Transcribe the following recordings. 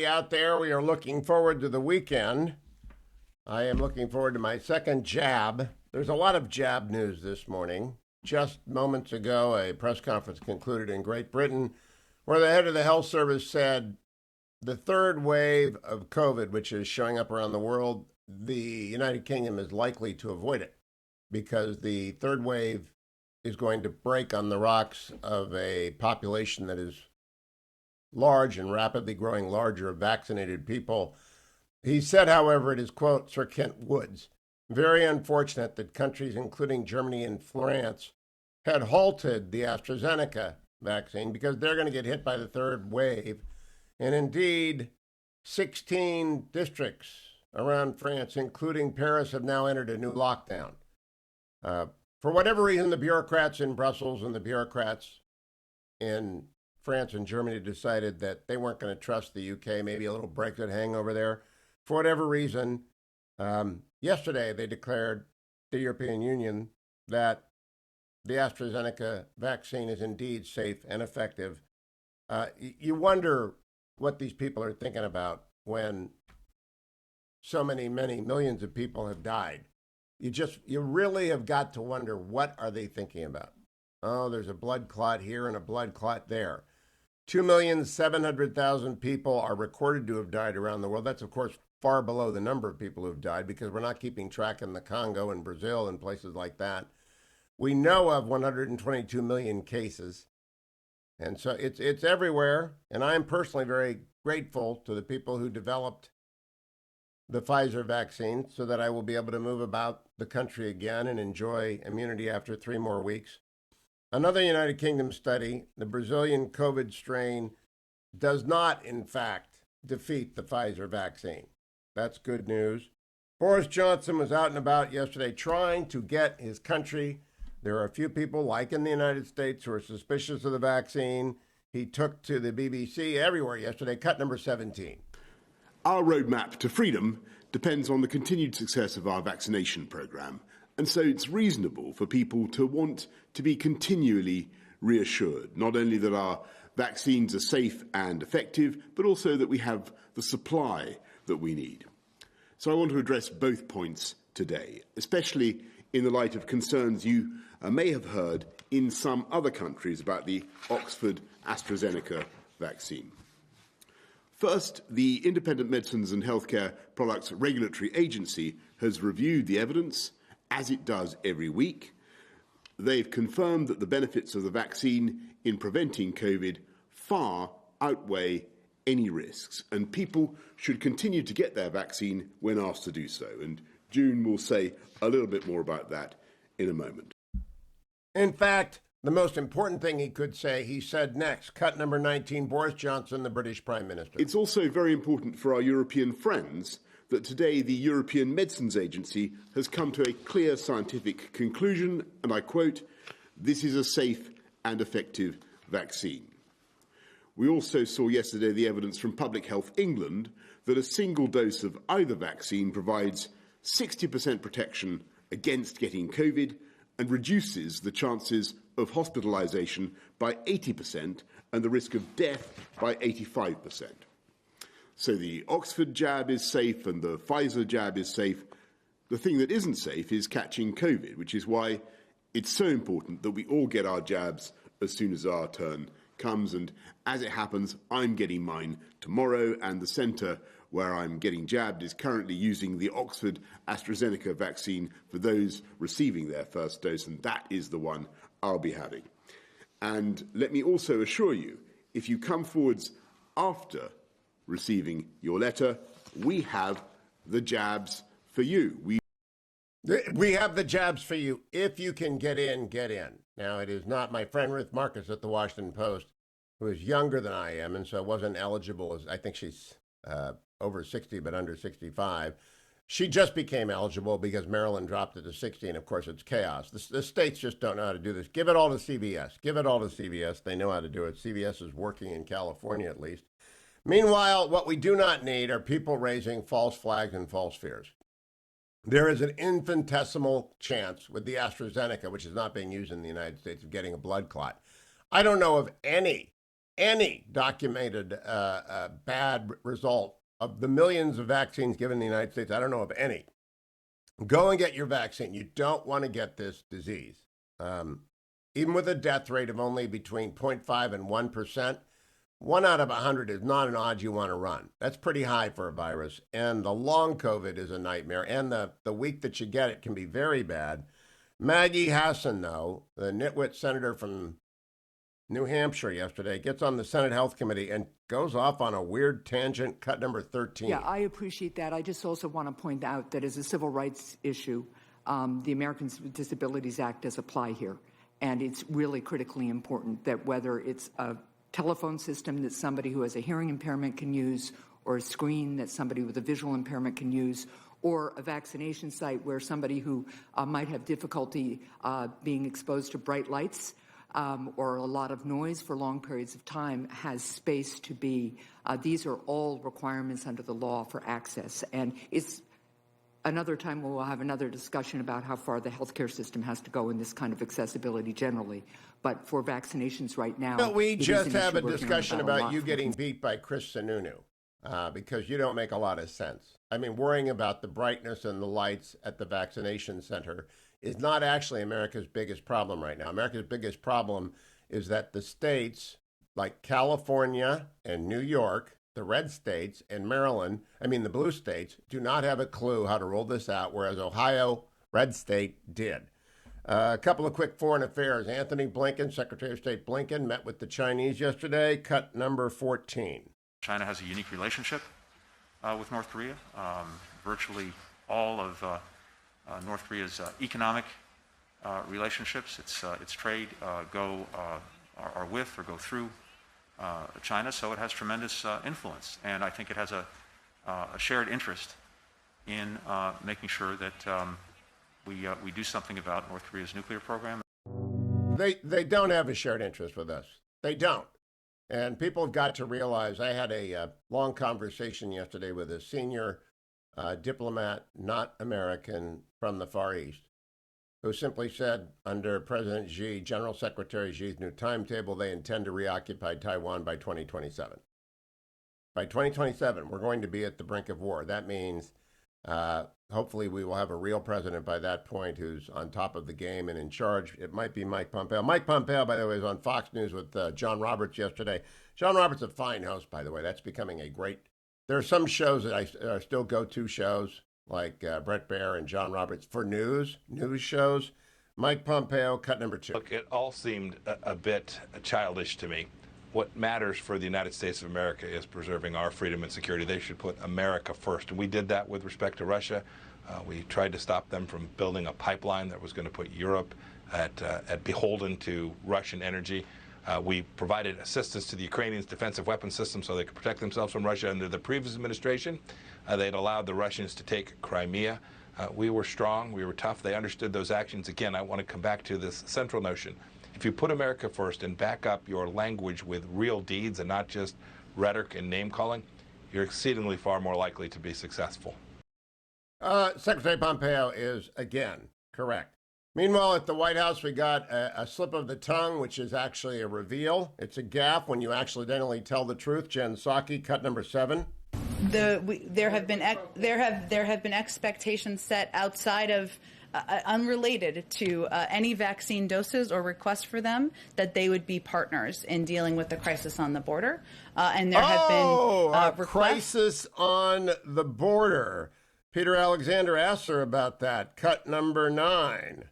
Out there, we are looking forward to the weekend. I am looking forward to my second jab. There's a lot of jab news this morning. Just moments ago, a press conference concluded in Great Britain where the head of the health service said the third wave of COVID, which is showing up around the world, the United Kingdom is likely to avoid it because the third wave is going to break on the rocks of a population that is large and rapidly growing larger of vaccinated people. He said, however, it is, quote, Sir Kent Woods, very unfortunate that countries including Germany and France had halted the AstraZeneca vaccine because they're going to get hit by the third wave. And indeed, 16 districts around France, including Paris, have now entered a new lockdown. For whatever reason, the bureaucrats in Brussels and the bureaucrats in France and Germany decided that they weren't going to trust the UK, maybe a little Brexit hangover there. For whatever reason, yesterday they declared, the European Union, that the AstraZeneca vaccine is indeed safe and effective. You wonder what these people are thinking about when so many millions of people have died. You really have got to wonder, what are they thinking about? Oh, there's a blood clot here and a blood clot there. 2,700,000 people are recorded to have died around the world. That's, of course, far below the number of people who have died because we're not keeping track in the Congo and Brazil and places like that. We know of 122 million cases. And so it's everywhere. And I am personally very grateful to the people who developed the Pfizer vaccine so that I will be able to move about the country again and enjoy immunity after 3 more weeks. Another United Kingdom study, the Brazilian COVID strain does not, in fact, defeat the Pfizer vaccine. That's good news. Boris Johnson was out and about yesterday trying to get his country. There are a few people, like in the United States, who are suspicious of the vaccine. He took to the BBC everywhere yesterday, cut number 17. Our roadmap to freedom depends on the continued success of our vaccination programme. And so it's reasonable for people to want to be continually reassured, not only that our vaccines are safe and effective, but also that we have the supply that we need. So I want to address both points today, especially in the light of concerns you may have heard in some other countries about the Oxford AstraZeneca vaccine. First, the Independent Medicines and Healthcare Products Regulatory Agency has reviewed the evidence, as it does every week. They've confirmed that the benefits of the vaccine in preventing COVID far outweigh any risks, and people should continue to get their vaccine when asked to do so. And June will say a little bit more about that in a moment. In fact, the most important thing he could say, he said next. Cut number 19, Boris Johnson, the British Prime Minister. It's also very important for our European friends that today the European Medicines Agency has come to a clear scientific conclusion, and I quote, "This is a safe and effective vaccine." We also saw yesterday the evidence from Public Health England that a single dose of either vaccine provides 60% protection against getting COVID and reduces the chances of hospitalisation by 80% and the risk of death by 85%. So the Oxford jab is safe and the Pfizer jab is safe. The thing that isn't safe is catching COVID, which is why it's so important that we all get our jabs as soon as our turn comes. And as it happens, I'm getting mine tomorrow, and the centre where I'm getting jabbed is currently using the Oxford AstraZeneca vaccine for those receiving their first dose, and that is the one I'll be having. And let me also assure you, if you come forwards after receiving your letter, we have the jabs for you. We have the jabs for you. If you can get in, get in. Now, it is not my friend Ruth Marcus at the Washington Post, who is younger than I am, and so wasn't eligible. I think she's over 60, but under 65. She just became eligible because Maryland dropped it to 60, and of course it's chaos. The states just don't know how to do this. Give it all to CVS. Give it all to CVS. They know how to do it. CVS is working in California, at least. Meanwhile, what we do not need are people raising false flags and false fears. There is an infinitesimal chance with the AstraZeneca, which is not being used in the United States, of getting a blood clot. I don't know of any any documented bad result of the millions of vaccines given in the United States. I don't know of any. Go and get your vaccine. You don't want to get this disease. Even with a death rate of only between 0.5 and 1%, 1 out of 100 is not an odds you want to run. That's pretty high for a virus. And the long COVID is a nightmare. And the week that you get it can be very bad. Maggie Hassan, though, the nitwit senator from New Hampshire yesterday, gets on the Senate Health Committee and goes off on a weird tangent, cut number 13. Yeah, I appreciate that. I just also want to point out that as a civil rights issue, the Americans with Disabilities Act does apply here. And it's really critically important that whether it's a telephone system that somebody who has a hearing impairment can use, or a screen that somebody with a visual impairment can use, or a vaccination site where somebody who might have difficulty being exposed to bright lights or a lot of noise for long periods of time has space to be. These are all requirements under the law for access. And it's another time we'll have another discussion about how far the healthcare system has to go in this kind of accessibility generally. But for vaccinations right now, but we just have a discussion about you getting beat by Chris Sununu because you don't make a lot of sense. I mean, worrying about the brightness and the lights at the vaccination center is not actually America's biggest problem right now. America's biggest problem is that the states like California and New York, the red states, and Maryland, the blue states, do not have a clue how to roll this out, whereas Ohio, red state, did. A couple of quick foreign affairs. Anthony Blinken, Secretary of State Blinken, met with the Chinese yesterday, cut number 14. China has a unique relationship with North Korea. Virtually all of North Korea's economic relationships, its trade, are with or go through China, so it has tremendous influence, and I think it has a shared interest in making sure that we do something about North Korea's nuclear program. They don't have a shared interest with us. They don't. And people have got to realize, I had a long conversation yesterday with a senior diplomat, not American, from the Far East, who simply said, under President Xi, General Secretary Xi's new timetable, they intend to reoccupy Taiwan by 2027. By 2027, we're going to be at the brink of war. That means hopefully we will have a real president by that point who's on top of the game and in charge. It might be Mike Pompeo. Mike Pompeo, by the way, was on Fox News with John Roberts yesterday. John Roberts is a fine host, by the way. That's becoming a great... There are some shows that I still go-to shows, like Brett Baer and John Roberts, for news shows. Mike Pompeo, cut number 2. Look, it all seemed a bit childish to me. What matters for the United States of America is preserving our freedom and security. They should put America first. And we did that with respect to Russia. We tried to stop them from building a pipeline that was going to put Europe at beholden to Russian energy. We provided assistance to the Ukrainians' defensive weapon system so they could protect themselves from Russia. Under the previous administration, they'd allowed the Russians to take Crimea. We were strong. We were tough. They understood those actions. Again, I want to come back to this central notion. If you put America first and back up your language with real deeds and not just rhetoric and name-calling, you're exceedingly far more likely to be successful. Secretary Pompeo is, again, correct. Meanwhile, at the White House, we got a slip of the tongue, which is actually a reveal. It's a gaffe when you accidentally tell the truth. Jen Psaki, cut number 7. There have been expectations set outside of unrelated to any vaccine doses or requests for them that they would be partners in dealing with the crisis on the border. And there have been requests. Crisis on the border. Peter Alexander asked her about that. Cut number 9.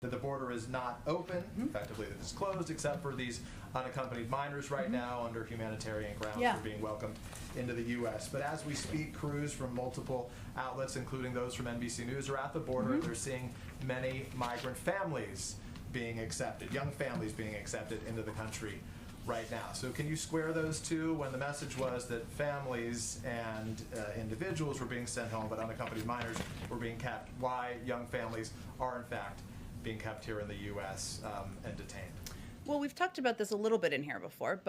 That the border is not open, effectively that it's closed, except for these unaccompanied minors right now under humanitarian grounds who are being welcomed into the U.S. But as we speak, crews from multiple outlets, including those from NBC News, are at the border. They're seeing many migrant families being accepted, young families being accepted into the country right now. So can you square those two when the message was that families and individuals were being sent home, but unaccompanied minors were being kept? Why young families are, in fact, being kept here in the U.S. And detained? Well, we've talked about this a little bit in here before,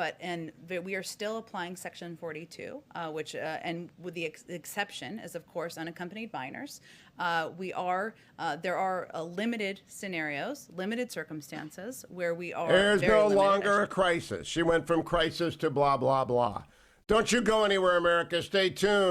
we are still applying Section 42, which, and with the exception is, of course, unaccompanied minors. There are limited scenarios, limited circumstances where we are. There's very no limited. longer a crisis. She went from crisis to blah, blah, blah. Don't you go anywhere, America. Stay tuned.